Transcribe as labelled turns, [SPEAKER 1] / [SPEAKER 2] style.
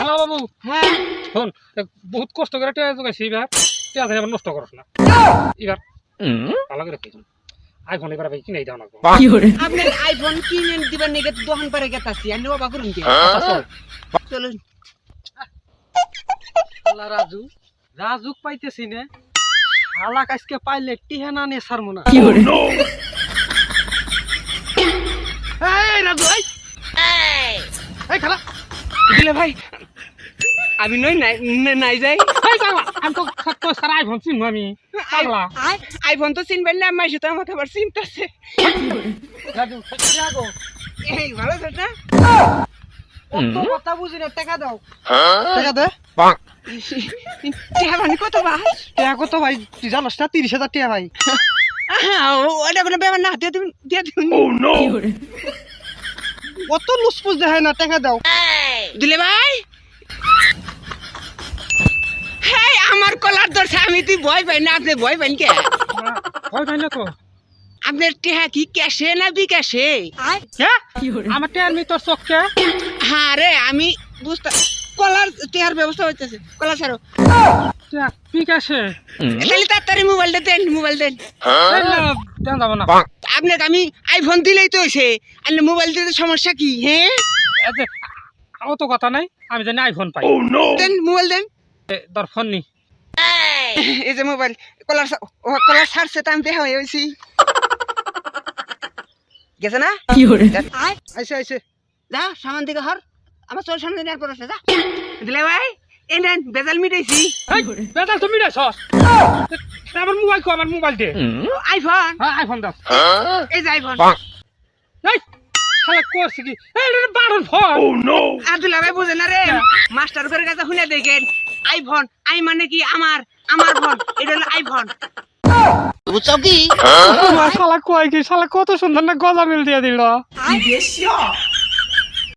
[SPEAKER 1] জামাল বাবু
[SPEAKER 2] হ্যাঁ
[SPEAKER 1] শোন বহুত কষ্ট করে টিয়া জোগাইছি এবার টিয়া এবার নষ্ট করস না এবার ভালো করে দেখুন আইফোন এবার ভাই কিনে দাও না
[SPEAKER 2] আপনার আইফোন কিনে দিবেন নাকি দোকান পারে গেতাছি আর নেওয়া করুন কি চলুন
[SPEAKER 3] আল্লাহ রাজু রাজুক পাইতেছি না শালাক আজকে পাইলে টিহানা নে সারমোনা
[SPEAKER 1] এই রাজু এই খালা
[SPEAKER 2] দিলে ভাই আমি নই নাই যাই
[SPEAKER 1] এই জামা আমি তো তো সারা আইফোন চিনবো আমি পাগলা
[SPEAKER 2] আইফোন তো চিনবেন না মাইসে তো আমাকে আবার চিনতেছে
[SPEAKER 1] রাজু রাগো
[SPEAKER 2] এই ভালো আছে না
[SPEAKER 3] কত কথা বুঝি না টাকা দাও টাকা দে
[SPEAKER 2] টিয়া মানে কত ভাই
[SPEAKER 3] টাকা কত ভাই তুই জানোস না 30,000 টাকা ভাই
[SPEAKER 2] ওটা কোনো ব্যাপার না দিয়ে দিন
[SPEAKER 3] কত লুসপুস দেখায় না টাকা দাও
[SPEAKER 2] দিলে ভাই হ্যাঁ আমার কলার ধরছে আমি তুই ভয় পাই না আপনি ভয় পাইন কে
[SPEAKER 1] ভয় পাই না তো
[SPEAKER 2] আপনার টিহা কি ক্যাশে না বিকাশে
[SPEAKER 1] আমার টিয়ার মি তোর চোখকে
[SPEAKER 2] হ্যাঁ রে আমি বুঝতে কলার টিহার ব্যবস্থা হইতেছে কলার ছাড়ো
[SPEAKER 1] ঠিক আছে
[SPEAKER 2] তাহলে তাড়াতাড়ি মোবাইলটা দেন মোবাইল দেন
[SPEAKER 1] দেন যাবো না
[SPEAKER 2] আপনাকে আমি আইফোন দিলেই তো হয়েছে আর মোবাইল দিতে সমস্যা কি হ্যাঁ
[SPEAKER 1] ও তো কথা নাই আমি জানি আইফোন পাই
[SPEAKER 2] দেন মোবাইল দেন
[SPEAKER 1] তোর ফোন নি
[SPEAKER 2] এই যে মোবাইল কলার ছাড়ছে তো আমি দেখা হয়েছি গেছে না
[SPEAKER 3] আইসে আইসে
[SPEAKER 2] যা সামান দিকে হর আমার চোর সামনে নেওয়ার পর আছে যা দিলে ভাই এই নেন বেজাল মিটাইছি
[SPEAKER 1] বেদাল তুমি রে সস আমার মোবাইল কো আমার মোবাইল দে
[SPEAKER 2] আইফোন
[SPEAKER 1] হ্যাঁ আইফোন দাও
[SPEAKER 2] এই যে আইফোন
[SPEAKER 1] এই শালা করছিস কি এই রে বারণ ফোন ও নো
[SPEAKER 2] আব্দুল্লাহ ভাই বুঝেন না রে মাস্টার করে কাছে শুনে দেখেন আইফোন আই মানে কি আমার ফোন এটা হলো আইফোন বুঝছো কি
[SPEAKER 1] শালা কয় কি শালা কত সুন্দর না গজা মিল দিয়ে দিল